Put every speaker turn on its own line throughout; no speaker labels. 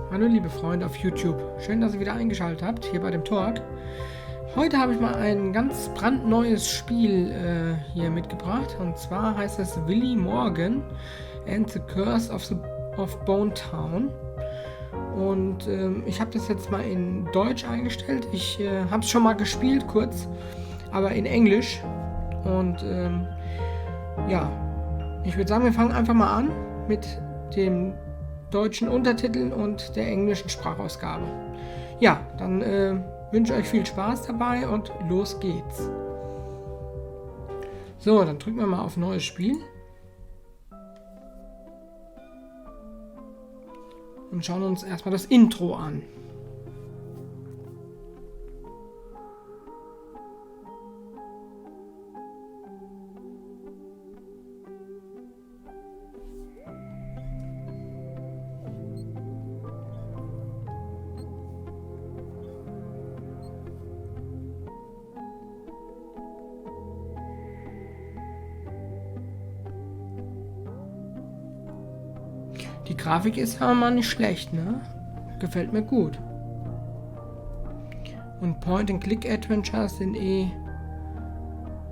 Hallo liebe Freunde auf YouTube, schön, dass ihr wieder eingeschaltet habt, hier bei dem Talk. Heute habe ich mal ein ganz brandneues Spiel hier mitgebracht, und zwar heißt es Willy Morgan and the Curse of Bone Town. Und ich habe das jetzt mal in Deutsch eingestellt. Ich habe es schon mal gespielt kurz, aber in Englisch. Und ja, ich würde sagen, wir fangen einfach mal an mit dem deutschen Untertiteln und der englischen Sprachausgabe. Ja, dann wünsche ich euch viel Spaß dabei und los geht's. So, dann drücken wir mal auf neues Spiel. Und schauen uns erstmal das Intro an. Die Grafik ist aber mal nicht schlecht, ne? Gefällt mir gut. Und Point-and-Click-Adventures sind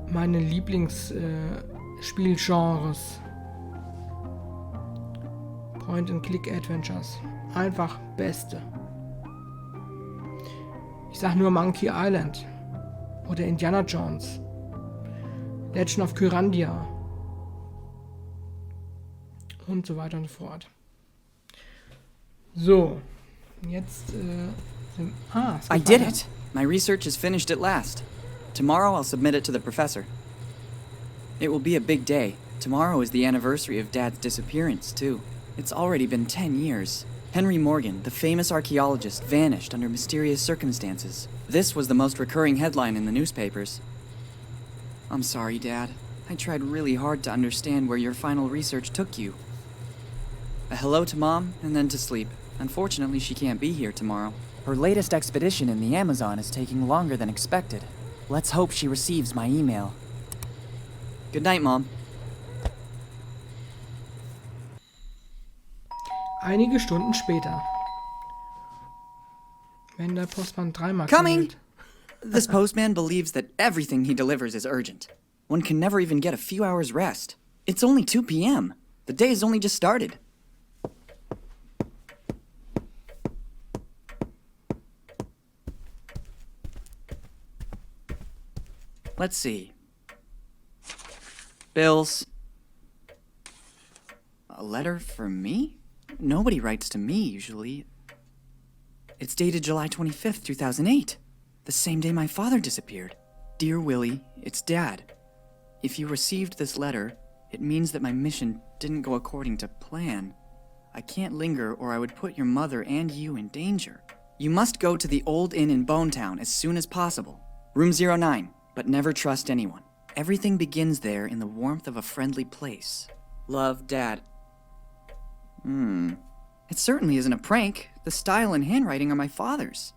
meine Lieblingsspielgenres. Point-and-Click-Adventures. Einfach beste. Ich sag nur Monkey Island. Oder Indiana Jones. Legend of Kyrandia. Und so weiter und so fort. So, jetzt
I did it! My research is finished at last. Tomorrow I'll submit it to the professor. It will be a big day. Tomorrow is the anniversary of Dad's disappearance, too. It's already been 10 years. Henry Morgan, the famous archaeologist, vanished under mysterious circumstances. This was the most recurring headline in the newspapers. I'm sorry, Dad. I tried really hard to understand where your final research took you. A hello to Mom, and then to sleep. Unfortunately, she can't be here tomorrow.
Her latest expedition in the Amazon is taking longer than expected. Let's hope she receives my email.
Good night, Mom.
Einige Stunden später. Wenn der Postmann dreimal
Coming!
klingelt.
This postman believes that everything he delivers is urgent. One can never even get a few hours rest. It's only 2 p.m. The day has only just started. Let's see. Bills. A letter for me? Nobody writes to me, usually. It's dated July 25th, 2008. The same day my father disappeared. Dear Willy, it's Dad. If you received this letter, it means that my mission didn't go according to plan. I can't linger or I would put your mother and you in danger. You must go to the old inn in Bonetown as soon as possible. Room 09. But never trust anyone. Everything begins there in the warmth of a friendly place. Love, Dad. It certainly isn't a prank. The style and handwriting are my father's.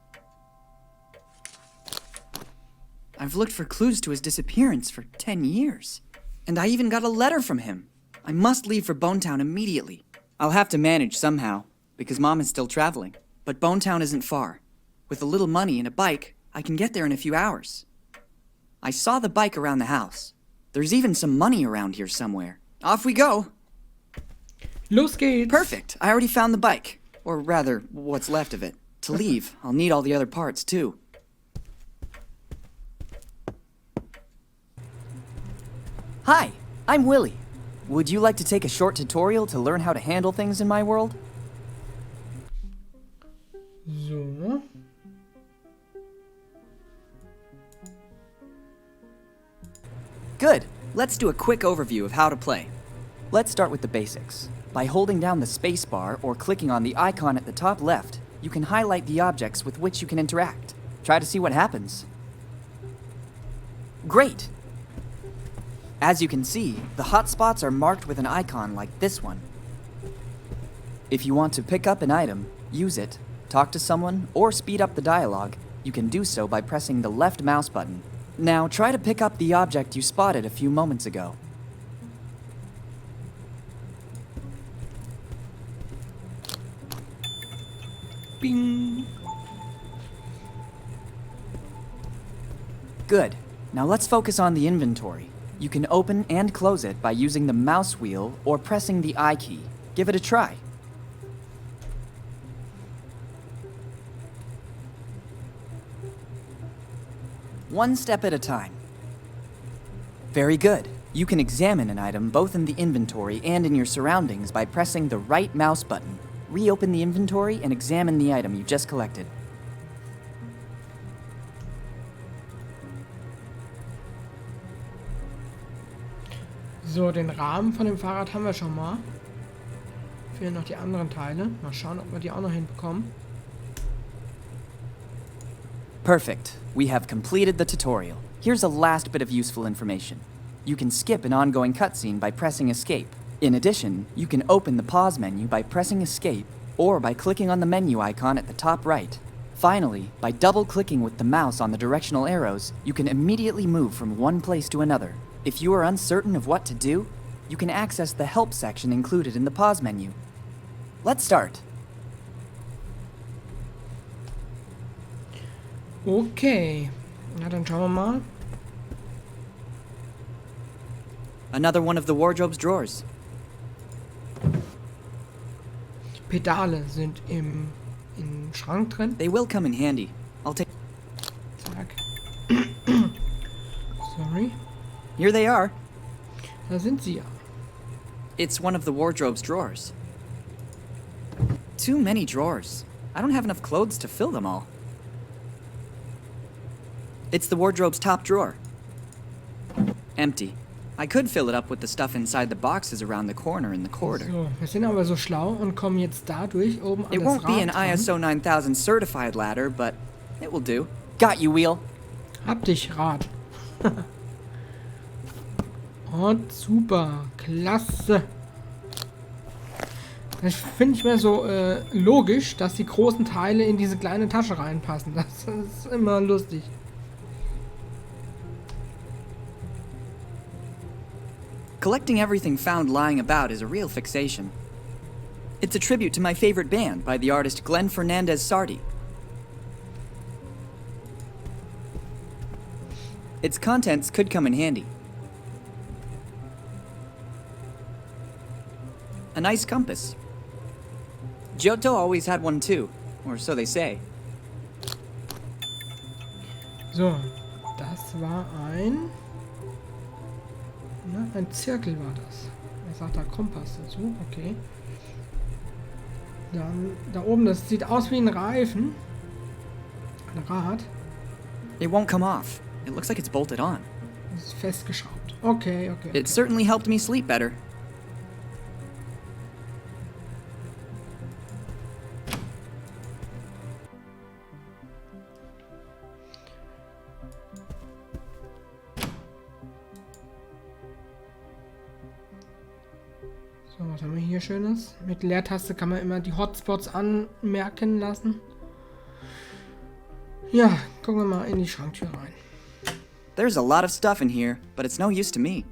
I've looked for clues to his disappearance for 10 years. And I even got a letter from him. I must leave for Bonetown immediately. I'll have to manage somehow, because Mom is still traveling. But Bonetown isn't far. With a little money and a bike, I can get there in a few hours. I saw the bike around the house. There's even some money around here somewhere. Off we go!
Los geht's!
Perfect! I already found the bike. Or rather, what's left of it. To leave, I'll need all the other parts, too.
Hi, I'm Willy. Would you like to take a short tutorial to learn how to handle things in my world?
So.
Good.
Let's do a quick overview of how to play.
Let's start with the basics. By holding down the spacebar or clicking on the icon at the top left, you can highlight the objects with which you can interact. Try to see what happens. Great! As you can see, the hotspots are marked with an icon like this one. If you want to pick up an item, use it, talk to someone, or speed up the dialogue, you can do so by pressing the left mouse button. Now try to pick up the object you spotted a few moments ago.
Bing.
Good. Now let's focus on the inventory. You can open and close it by using the mouse wheel or pressing the I key. Give it a try. One step at a time. Very good. You can examine an item both in the inventory and in your surroundings by pressing the right mouse button. Reopen the inventory and examine the item you just collected.
So, den Rahmen von dem Fahrrad haben wir schon mal. Fehlen noch die anderen Teile. Mal schauen, ob wir die auch noch hinbekommen.
Perfect. We have completed the tutorial. Here's a last bit of useful information. You can skip an ongoing cutscene by pressing escape. In addition, you can open the pause menu by pressing escape or by clicking on the menu icon at the top right. Finally, by double-clicking with the mouse on the directional arrows, you can immediately move from one place to another. If you are uncertain of what to do, you can access the help section included in the pause menu. Let's start.
Okay. Na, dann schauen wir mal.
Another one of the wardrobe's drawers.
Pedale sind im Schrank drin.
They will come in handy. I'll take...
Zack. Sorry.
Here they are.
Da sind sie ja.
It's one of the wardrobe's drawers. Too many drawers. I don't have enough clothes to fill them all. It's the wardrobe's top drawer. Empty. I could fill it up with the stuff inside the boxes around the corner in the corridor.
So, wir sind aber so schlau und kommen jetzt dadurch oben an
It
das
won't be an
Rad dran.
ISO 9000 certified ladder, but it will do.
Got you, Wheel.
Hab dich, Rad. Und super. Klasse. Das finde ich mir so logisch, dass die großen Teile in diese kleine Tasche reinpassen. Das ist immer lustig.
Collecting everything found lying about is a real fixation. It's a tribute to my favorite band by the artist Glenn Fernandez Sardi. Its contents could come in handy. A nice compass. Giotto always had one too, or so they say.
So, das war ein Zirkel war das. Er sagt da Kompass dazu, okay. Dann da oben, das sieht aus wie ein Reifen. Ein Rad.
It won't come off. It looks like it's bolted on.
Das ist festgeschraubt. Okay, okay.
It certainly helped me sleep better.
So, was haben wir hier Schönes? Mit Leertaste kann man immer die Hotspots anmerken lassen. Ja, gucken wir mal in die Schranktür rein.
There's a lot of stuff in here, but it's no use to me.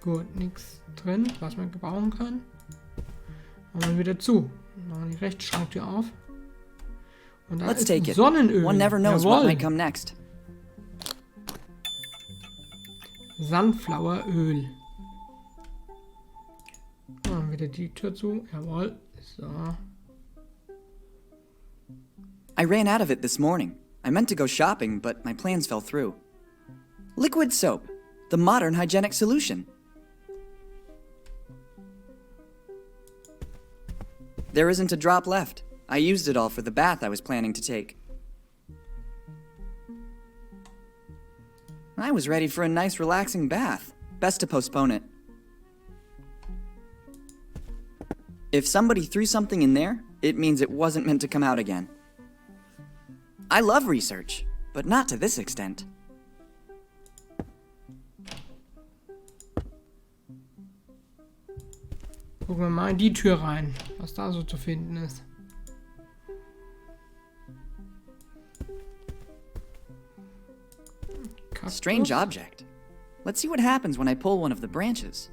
Gut, nichts drin, was man gebrauchen kann. Machen wir wieder zu. Machen die rechte Schranktür auf. Und da
Let's
ist
take it.
Sonnenöl.
One never knows
Jawohl.
what might come next.
Sunfloweröl. Machen wieder die Tür zu. Jawohl. So.
I ran out of it this morning. I meant to go shopping, but my plans fell through. Liquid soap, the modern hygienic solution. There isn't a drop left. I used it all for the bath I was planning to take. I was ready for a nice relaxing bath. Best to postpone it. If somebody threw something in there, it means it wasn't meant to come out again. I love research, but not to this extent.
Gucken wir mal in die Tür rein, was da so zu finden ist. Kaktus.
Strange object. Let's see what happens when I pull one of the branches.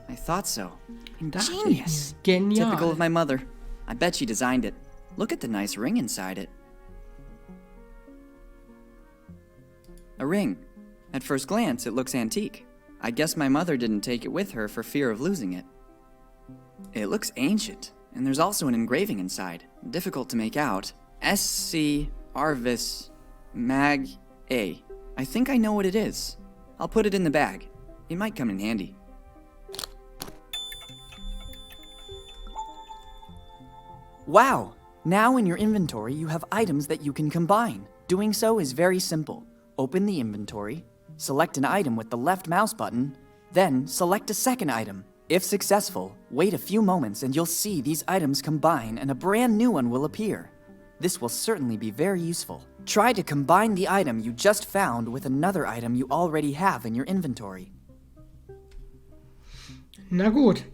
I thought so.
Dachte ich
Ingenious.
mir. Genial.
Typical of my mother. I bet she designed it. Look at the nice ring inside it. A ring. At first glance, it looks antique. I guess my mother didn't take it with her for fear of losing it. It looks ancient, and there's also an engraving inside. Difficult to make out. SC Arvis Mag A. I think I know what it is. I'll put it in the bag. It might come in handy.
Wow! Now in your inventory, you have items that you can combine. Doing so is very simple. Open the inventory, select an item with the left mouse button, then select a second item. If successful, wait a few moments and you'll see these items combine and a brand new one will appear. This will certainly be very useful. Try to combine the item you just found with another item you already have in your inventory.
Na gut.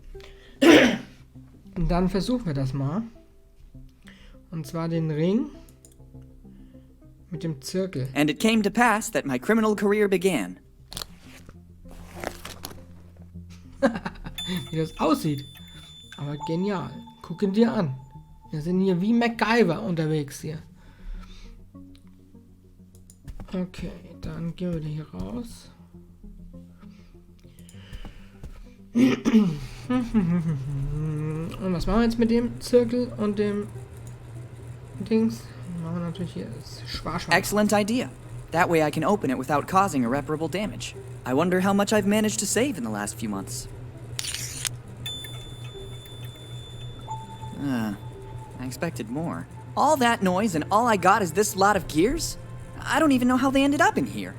Dann versuchen wir das mal. Und zwar den Ring mit dem Zirkel.
And it came to pass that my criminal career began.
Wie das aussieht. Aber genial. Guck ihn dir an. Wir sind hier wie MacGyver unterwegs hier. Okay, dann gehen wir hier raus. Und was machen wir jetzt mit dem Zirkel und dem Dings? Machen wir natürlich hier das Schwarz.
Excellent idea. That way I can open it without causing irreparable damage. I wonder how much I've managed to save in the last few months. I expected more. All that noise and all I got is this lot of gears? I don't even know how they ended up in here.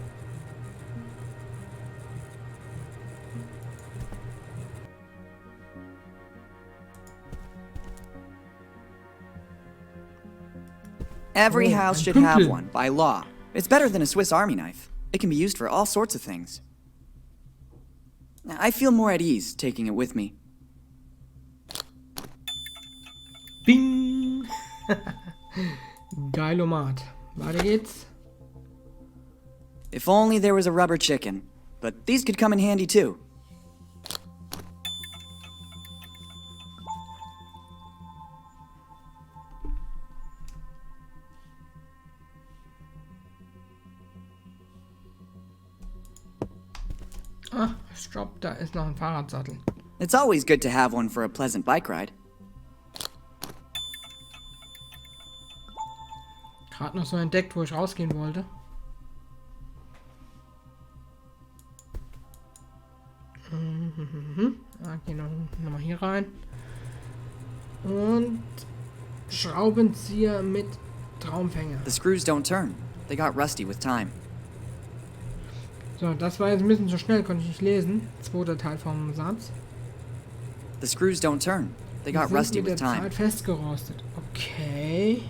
Every house should have one, by law. It's better than a Swiss Army knife. It can be used for all sorts of things. I feel more at ease taking it with me.
Bing! Geilomat. Weiter geht's.
If only there was a rubber chicken. But these could come in handy too.
Ah, stopp, da ist noch ein Fahrradsattel.
It's always good to have one for a pleasant bike ride.
Gerade noch so entdeckt, wo ich rausgehen wollte. Okay, nochmal hier rein. Und Schraubenzieher mit Traumfänger.
The screws don't turn. They got rusty with time.
So, das war jetzt ein bisschen zu schnell, konnte ich nicht lesen. Zweiter Teil vom Satz.
The screws don't turn. They got rusty
mit
with
der
time.
Zeit festgerostet. Okay.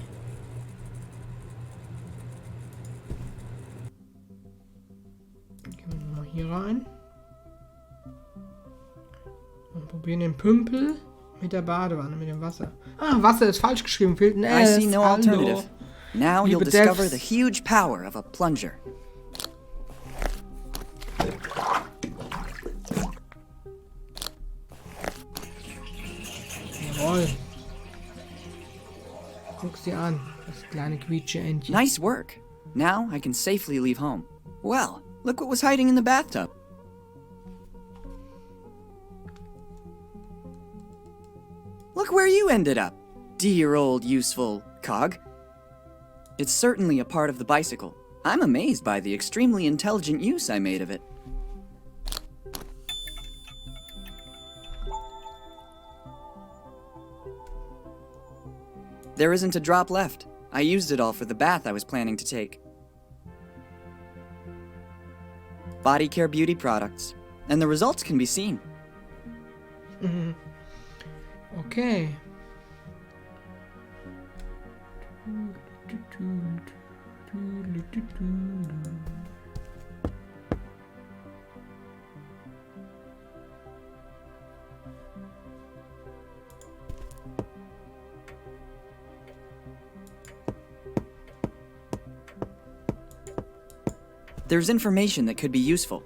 Gehen wir nochmal hier rein. Und probieren den Pümpel mit der Badewanne, mit dem Wasser. Ah, Wasser ist falsch geschrieben. Fehlt ein
I
S.
see no
Hallo.
alternative. Now you'll
Liebe
discover
Devs.
the huge power of a plunger.
Jawohl. Guck's dir an, das kleine Quietsche-Entchen.
Nice work. Now I can safely leave home. Well, look what was hiding in the bathtub. Look where you ended up, dear old useful cog. It's certainly a part of the bicycle. I'm amazed by the extremely intelligent use I made of it. There isn't a drop left. I used it all for the bath I was planning to take. Body care beauty products. And the results can be seen.
Okay.
There's information that could be useful.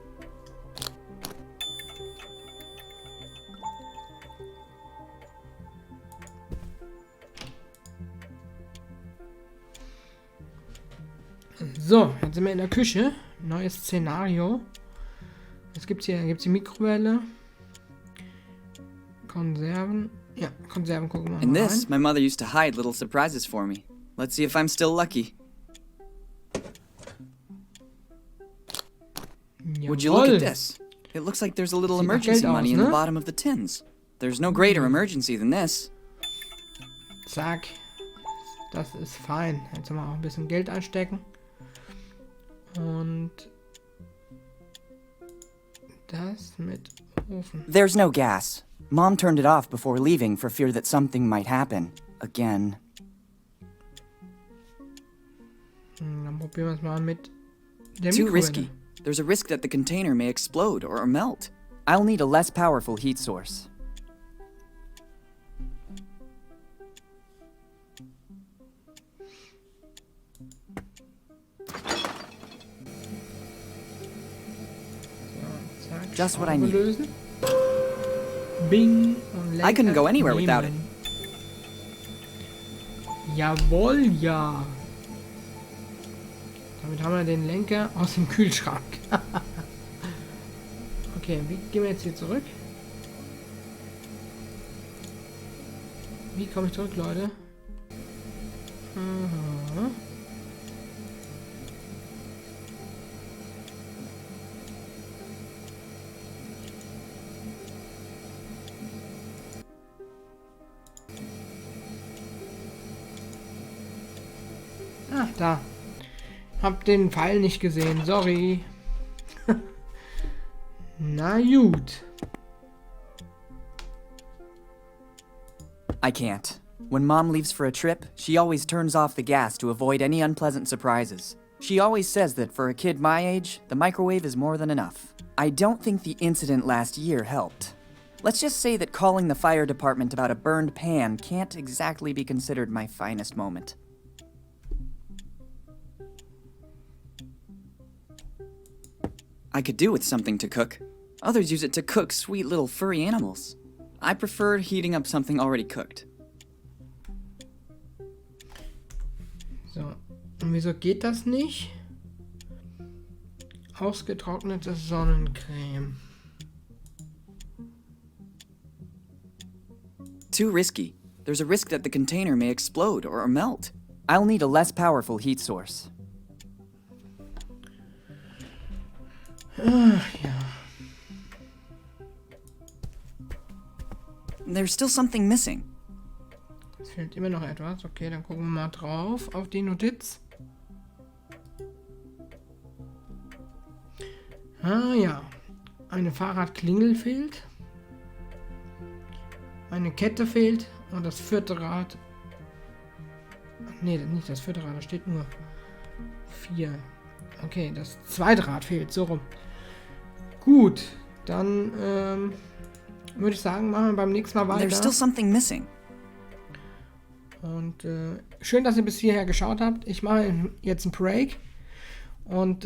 So, jetzt sind wir in der Küche. Neues Szenario. Was gibt's hier? Gibt's die Mikrowelle? Konserven. Ja, Konserven gucken wir
In
mal
this,
rein.
my mother used to hide little surprises for me. Let's see if I'm still lucky. Would you look
Jawohl.
at this? It looks like there's a little
Sieht nach
emergency
Geld aus,
money in
ne?
the bottom of the tins. There's no greater emergency than this.
Zack. Das ist fein. Jetzt haben wir auch ein bisschen Geld einstecken. Und das mit Ofen.
There's no gas. Mom turned it off before leaving for fear that something might happen. Again.
Dann probieren wir es mal mit der
Too
Mikrowelle.
risky. There's a risk that the container may explode or melt.
I'll need a less powerful heat source.
So, zack,
Just what I
Schraube
need.
lösen. Bing. Und
I couldn't go anywhere
nehmen.
without it.
Jawohl, ja. Damit haben wir den Lenker aus dem Kühlschrank. Okay, wie gehen wir jetzt hier zurück? Wie komme ich zurück, Leute? Aha. Ah, da. Hab den Pfeil nicht gesehen, sorry. Na gut.
I can't. When Mom leaves for a trip, she always turns off the gas to avoid any unpleasant surprises. She always says that for a kid my age, the microwave is more than enough. I don't think the incident last year helped. Let's just say that calling the fire department about a burned pan can't exactly be considered my finest moment.
I could do with something to cook. Others use it to cook sweet little furry animals. I prefer heating up something already cooked.
So. Und wieso geht das nicht? Ausgetrocknete Sonnencreme.
Too risky. There's a risk that the container may explode or melt.
I'll need a less powerful heat source.
Ach ja.
There's still something missing.
Es fehlt immer noch etwas. Okay, dann gucken wir mal drauf auf die Notiz. Ah ja. Eine Fahrradklingel fehlt. Eine Kette fehlt. Und das vierte Rad. Nee, nicht das vierte Rad. Da steht nur 4. Okay, das zweite Rad fehlt. So rum. Gut. Dann würde ich sagen, machen wir beim nächsten Mal weiter.
There's still something missing.
Und schön, dass ihr bis hierher geschaut habt. Ich mache jetzt einen Break. Und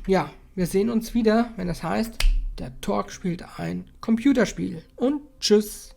ja, wir sehen uns wieder, wenn das heißt, der Talk spielt ein Computerspiel. Und tschüss.